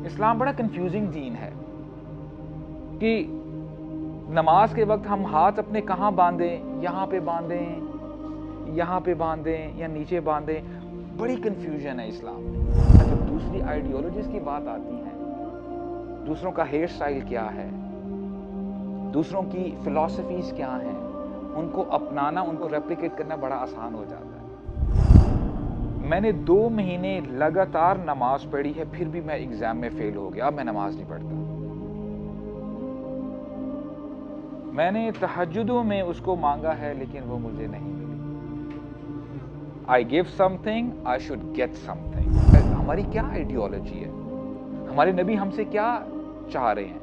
اسلام بڑا کنفیوزنگ دین ہے کہ نماز کے وقت ہم ہاتھ اپنے کہاں باندھیں، یہاں پہ باندھیں، یہاں پہ باندھیں یا نیچے باندھیں، بڑی کنفیوژن ہے اسلام میں۔ جب دوسری آئیڈیالوجیز کی بات آتی ہے، دوسروں کا ہیئر سٹائل کیا ہے، دوسروں کی فلسفیز کیا ہیں، ان کو اپنانا، ان کو ریپلیکیٹ کرنا بڑا آسان ہو جاتا ہے۔ میں نے 2 مہینے لگاتار نماز پڑھی ہے، پھر بھی میں ایگزام میں فیل ہو گیا، اب میں نماز نہیں پڑھتا۔ میں نے تہجدوں میں اس کو مانگا ہے لیکن وہ مجھے نہیں ملی۔ I give something, I should get something۔ ہماری کیا آئیڈیالوجی ہے؟ ہمارے نبی ہم سے کیا چاہ رہے ہیں؟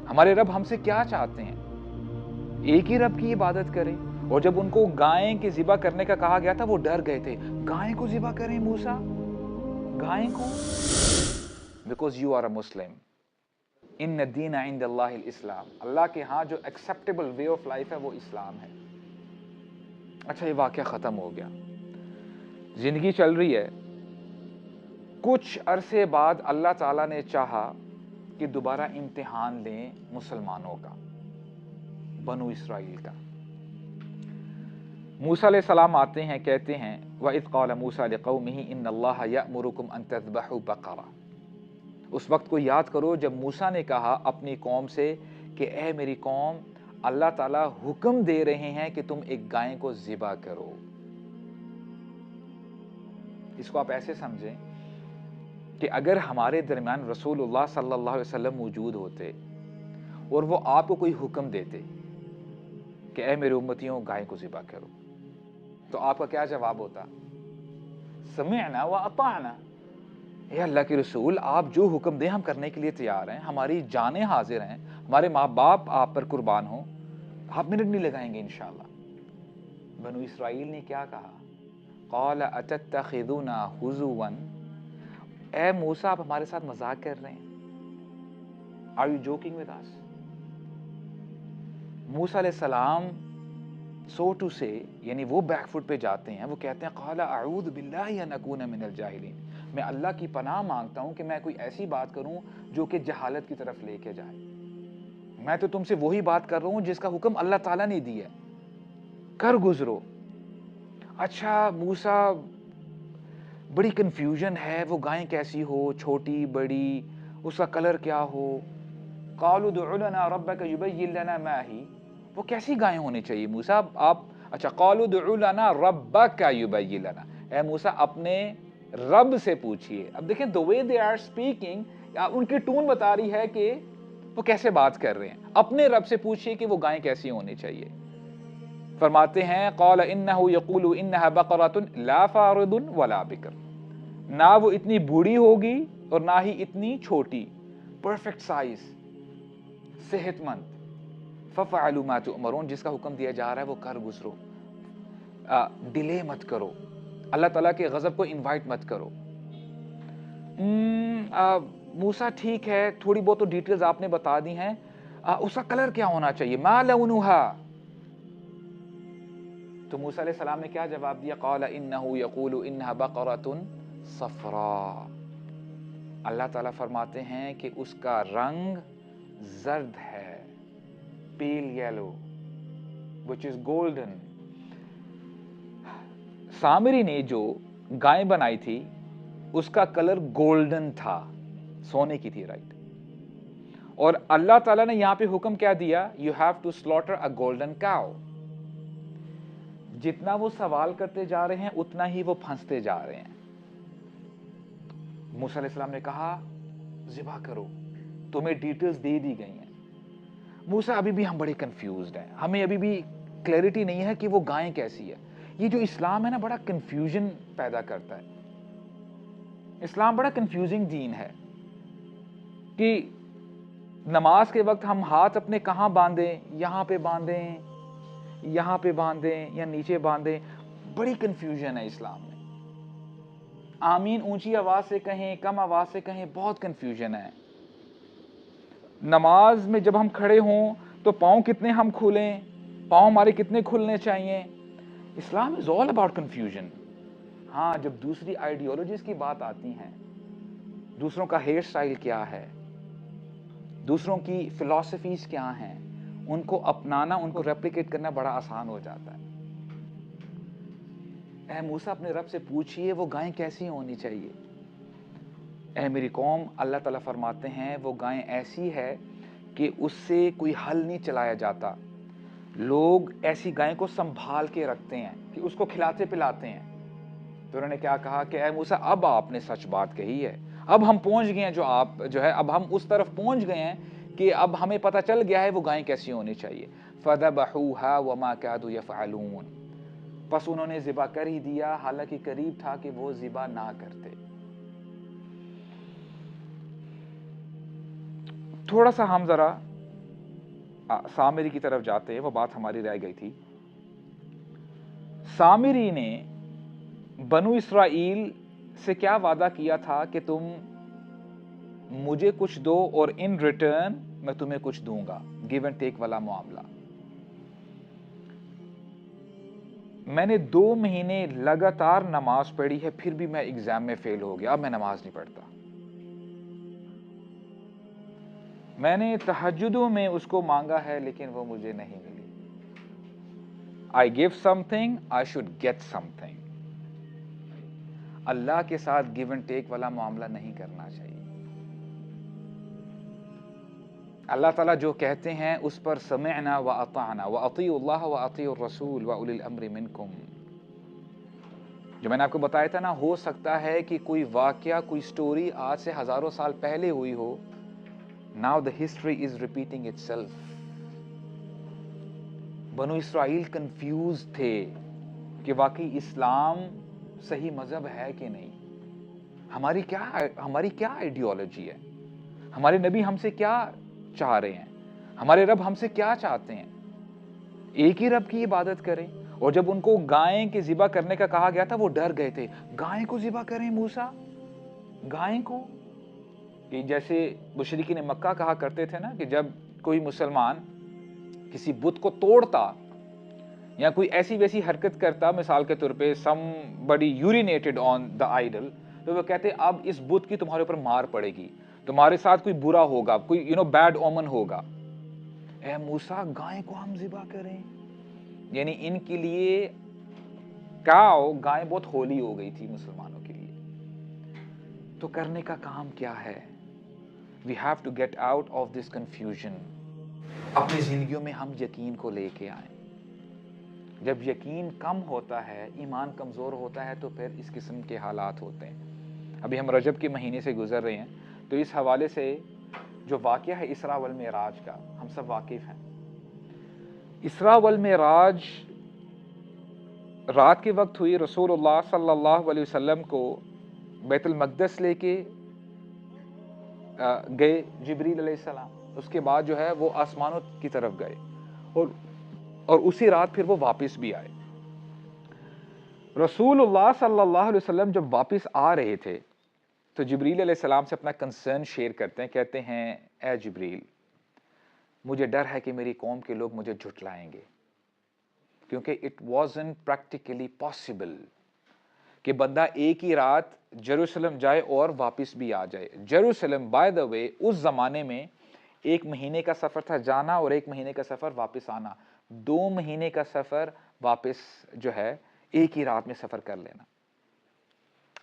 ہمارے رب ہم سے کیا چاہتے ہیں؟ ایک ہی رب کی عبادت کریں۔ اور جب ان کو گائیں کے ذبح کرنے کا کہا گیا تھا، وہ ڈر گئے تھے، گائیں کو ذبح کریں موسیٰ، گائیں کو؟ Because you are a Muslim۔ ان الدین عند اللہ الاسلام، اللہ کے ہاں جو ایکسیپٹیبل وے آف لائف ہے وہ اسلام ہے۔ اچھا، یہ واقعہ ختم ہو گیا، زندگی چل رہی ہے۔ کچھ عرصے بعد اللہ تعالیٰ نے چاہا کہ دوبارہ امتحان لیں مسلمانوں کا، بنو اسرائیل کا۔ موسیٰ علیہ السلام آتے ہیں، کہتے ہیں وَإِذْ قَالَ مُوسَىٰ لِقَوْمِهِ إِنَّ اللَّهَ يَأْمُرُكُمْ أَن تَذْبَحُوا بَقَرَةً۔ اس وقت کو یاد کرو جب موسیٰ نے کہا اپنی قوم سے کہ اے میری قوم، اللہ تعالیٰ حکم دے رہے ہیں کہ تم ایک گائے کو ذبح کرو۔ اس کو آپ ایسے سمجھیں کہ اگر ہمارے درمیان رسول اللہ صلی اللہ علیہ وسلم موجود ہوتے اور وہ آپ کو کوئی حکم دیتے کہ اے میرے امتیوں، گائے کو ذبح کرو، تو آپ کا کیا جواب ہوتا؟ سمعنا واطعنا۔ اے اللہ کے رسول، آپ جو حکم دیں ہم کرنے کے لیے تیار ہیں، ہماری جانیں حاضر ہیں، ہمارے ماں باپ آپ پر قربان ہوں، آپ منٹ نہیں لگائیں گے انشاءاللہ۔ بنو اسرائیل نے کیا کہا؟ قال اتتخذونا ہزوا۔ اے موسیٰ، آپ ہمارے ساتھ مذاق کر رہے ہیں؟ Are you joking with us؟ موسیٰ علیہ السلام so to say یعنی وہ بیک فٹ پہ جاتے ہیں، وہ کہتے ہیں قال اعوذ باللہ ان اکون من الجاہلین، میں اللہ کی پناہ مانگتا ہوں کہ میں کوئی ایسی بات کروں جو کہ جہالت کی طرف لے کے جائے۔ میں تو تم سے وہی بات کر رہا ہوں جس کا حکم اللہ تعالیٰ نے دی ہے، کر گزرو۔ اچھا موسیٰ، بڑی کنفیوژن ہے، وہ گائیں کیسی ہو، چھوٹی بڑی، اس کا کلر کیا ہو؟ قالوا ادع لنا ربک یبین لنا ما ہی، وہ کیسی گائیں ہونی چاہیے موسیٰ؟ آپ اچھا قالوا ادع لنا ربک یبین لنا، اے موسیٰ اپنے رب سے پوچھئے۔ اب دیکھیں the way they are speaking، ان کی ٹون بتا رہی ہے کہ وہ کیسے بات کر رہے ہیں۔ اپنے رب سے پوچھئے کہ وہ گائیں کیسی ہونی چاہیے۔ فرماتے ہیں قال انہ یقول انہا بقرۃ لا فارض ولا بکر، نہ وہ اتنی بوڑھی ہوگی اور نہ ہی اتنی چھوٹی، پرفیکٹ سائز، صحت مند۔ ففعلوا ما تؤمرون، جس کا حکم دیا جا رہا ہے وہ کر گزرو، ڈیلے مت کرو، اللہ تعالیٰ کے غضب کو انوائٹ مت کرو۔ موسیٰ ٹھیک ہے، تھوڑی بہت تو ڈیٹیلز آپ نے بتا دی ہیں، اس کا کلر کیا ہونا چاہیے؟ ما لونھا۔ تو موسیٰ علیہ السلام نے کیا جواب دیا؟ قال انہ یقول انہا بقرۃ صفراء، اللہ تعالیٰ فرماتے ہیں کہ اس کا رنگ زرد ہے، پیل یلو which is golden۔ سامری نے جو گائے بنائی تھی اس کا کلر گولڈن تھا، سونے کی تھی، رائٹ؟ اور اللہ تعالیٰ نے یہاں پہ حکم کیا دیا؟ you have to slaughter a golden cow۔ جتنا وہ سوال کرتے جا رہے ہیں اتنا ہی وہ پھنستے جا رہے ہیں۔ موسیٰ علیہ السلام نے کہا ذبح کرو، تمہیں ڈیٹیلز دے دی گئی ہیں۔ موسیٰ ابھی بھی ہم بڑے کنفیوزڈ ہیں، ہمیں ابھی بھی کلیئرٹی نہیں ہے کہ وہ گائیں کیسی ہے۔ یہ جو اسلام ہے نا، بڑا کنفیوژن پیدا کرتا ہے۔ اسلام بڑا کنفیوزنگ دین ہے کہ نماز کے وقت ہم ہاتھ اپنے کہاں باندھیں، یہاں پہ باندھیں، یہاں پہ باندھیں یا نیچے باندھیں، بڑی کنفیوژن ہے اسلام میں۔ آمین اونچی آواز سے کہیں، کم آواز سے کہیں، بہت کنفیوژن ہے۔ نماز میں جب ہم کھڑے ہوں تو پاؤں کتنے ہم کھولیں، پاؤں ہمارے کتنے کھلنے چاہیے؟ اسلام از آل اباؤٹ کنفیوژن۔ ہاں، جب دوسری آئیڈیالوجیز کی بات آتی ہیں دوسروں کا ہیئر سٹائل کیا ہے، دوسروں کی فلسفیز کیا ہیں، ان کو اپنانا، ان کو ریپلیکیٹ کرنا بڑا آسان ہو جاتا ہے۔ اے موسیٰ اپنے رب سے پوچھئے وہ گائیں کیسی ہونی چاہیے۔ اے میری قوم، اللہ تعالیٰ فرماتے ہیں وہ گائیں ایسی ہے کہ اس سے کوئی حل نہیں چلایا جاتا، لوگ ایسی گائیں کو سنبھال کے رکھتے ہیں کہ اس کو کھلاتے پلاتے ہیں۔ تو انہوں نے کیا کہا کہ اے موسیٰ اب آپ نے سچ بات کہی ہے، اب ہم پہنچ گئے ہیں اب ہم اس طرف پہنچ گئے ہیں کہ اب ہمیں پتہ چل گیا ہے وہ گائیں کیسی ہونی چاہیے۔ فَذَبَحُوهَا وَمَا كَادُوا يَفْعَلُونَ، پس انہوں نے ذبح کر ہی دیا حالانکہ قریب تھا کہ وہ ذبح نہ کرتے۔ تھوڑا سا ہم ذرا سامری کی طرف جاتے ہیں، وہ بات ہماری رہ گئی تھی۔ سامری نے بنو اسرائیل سے کیا وعدہ کیا تھا کہ تم مجھے کچھ دو اور ان ریٹرن میں تمہیں کچھ دوں گا، گیو اینڈ ٹیک والا معاملہ۔ میں نے 2 مہینے لگاتار نماز پڑھی ہے، پھر بھی میں ایگزام میں فیل ہو گیا، اب میں نماز نہیں پڑھتا۔ میں نے تہجدوں میں اس کو مانگا ہے لیکن وہ مجھے نہیں ملی۔ I give something, I should get something۔ اللہ کے ساتھ گیو اینڈ ٹیک والا معاملہ نہیں کرنا چاہیے۔ اللہ تعالیٰ جو کہتے ہیں اس پر سمعنا واطعنا واطیعوا اللہ واطیعوا الرسول واولی الامر منکم۔ جو میں نے آپ کو بتایا تھا نا، ہو سکتا ہے کہ کوئی واقعہ، کوئی سٹوری آج سے ہزاروں سال پہلے ہوئی ہو۔ Now the history is repeating itself۔ بنو اسرائیل کنفیوز تھے کہ واقعی اسلام صحیح مذہب ہے کہ نہیں، ہماری کیا آئیڈیالوجی ہے، ہمارے نبی ہم سے کیا چاہ رہے ہیں، ہمارے رب ہم سے کیا چاہتے ہیں، ایک ہی رب کی عبادت کریں۔ اور جب ان کو گائیں کے ذبح کرنے کا کہا گیا تھا وہ ڈر گئے تھے، گائیں کو ذبح کریں موسیٰ، گائیں کو؟ کہ جیسے مشرکین مکہ کہا کرتے تھے نا کہ جب کوئی مسلمان کسی بت کو توڑتا یا کوئی ایسی ویسی حرکت کرتا، مثال کے طور پہ somebody urinated on the idol، تو وہ کہتے اب اس بت کی تمہارے اوپر مار پڑے گی، تمہارے ساتھ کوئی برا ہوگا، کوئی بیڈ اومن ہوگا۔ اے موسیٰ گائیں کو ہم ذبح کریں؟ یعنی ان کے لیے گائیں بہت ہولی ہو گئی تھی مسلمانوں کے لیے۔ تو کرنے کا کام کیا ہے؟ We have to get out of this confusion۔ اپنی زندگیوں میں ہم یقین کو لے کے آئیں۔ جب یقین کم ہوتا ہے، ایمان کمزور ہوتا ہے تو پھر اس قسم کے حالات ہوتے ہیں۔ ابھی ہم رجب کے مہینے سے گزر رہے ہیں، تو اس حوالے سے جو واقعہ ہے اسراء والمعراج کا، ہم سب واقف ہیں۔ اسراء والمعراج رات کے وقت ہوئی، رسول اللہ صلی اللہ علیہ وسلم کو بیت المقدس لے کے گئے جبریل علیہ السلام، اس کے بعد جو ہے وہ آسمانوں کی طرف گئے اور اسی رات پھر وہ واپس بھی آئے۔ رسول اللہ صلی اللہ علیہ وسلم جب واپس آ رہے تھے تو جبریل علیہ السلام سے اپنا کنسرن شیئر کرتے ہیں، کہتے ہیں اے جبریل، مجھے ڈر ہے کہ میری قوم کے لوگ مجھے جھٹلائیں گے، کیونکہ اٹ wasn't practically possible کہ بندہ ایک ہی رات جیروسلم جائے اور واپس بھی آ جائے۔ جیروسلم بائی دا وے اس زمانے میں 1 مہینے کا سفر تھا جانا اور 1 مہینے کا سفر واپس آنا، 2 مہینے کا سفر واپس جو ہے ایک ہی رات میں سفر کر لینا۔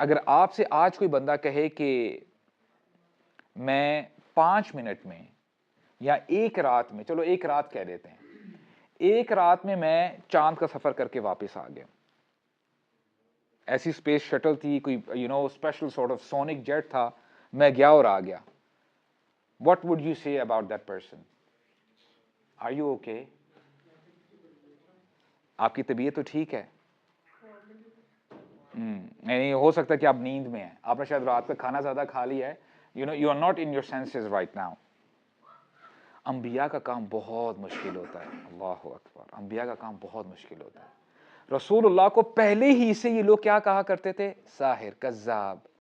اگر آپ سے آج کوئی بندہ کہے کہ میں 5 منٹ میں یا 1 رات میں، چلو 1 رات کہہ دیتے ہیں، 1 رات میں چاند کا سفر کر کے واپس آ گیا، ایسی اسپیس شٹل تھی، کوئی special sort of sonic jet تھا، میں گیا اور آ گیا، what would you say about that person? Are you okay? آپ کی طبیعت تو ٹھیک ہے؟ نہیں ہو سکتا کہ آپ نیند میں ہیں، آپ نے شاید رات کا کھانا زیادہ کھا لیا ہے، you are not in your senses right now۔ انبیاء کا کام بہت مشکل ہوتا ہے، اللہ اکبر، انبیاء کا کام بہت مشکل ہوتا ہے۔ رسول اللہ کو پہلے ہی سے یہ لوگ کیا کہا کرتے تھے؟ ساحر، کذاب۔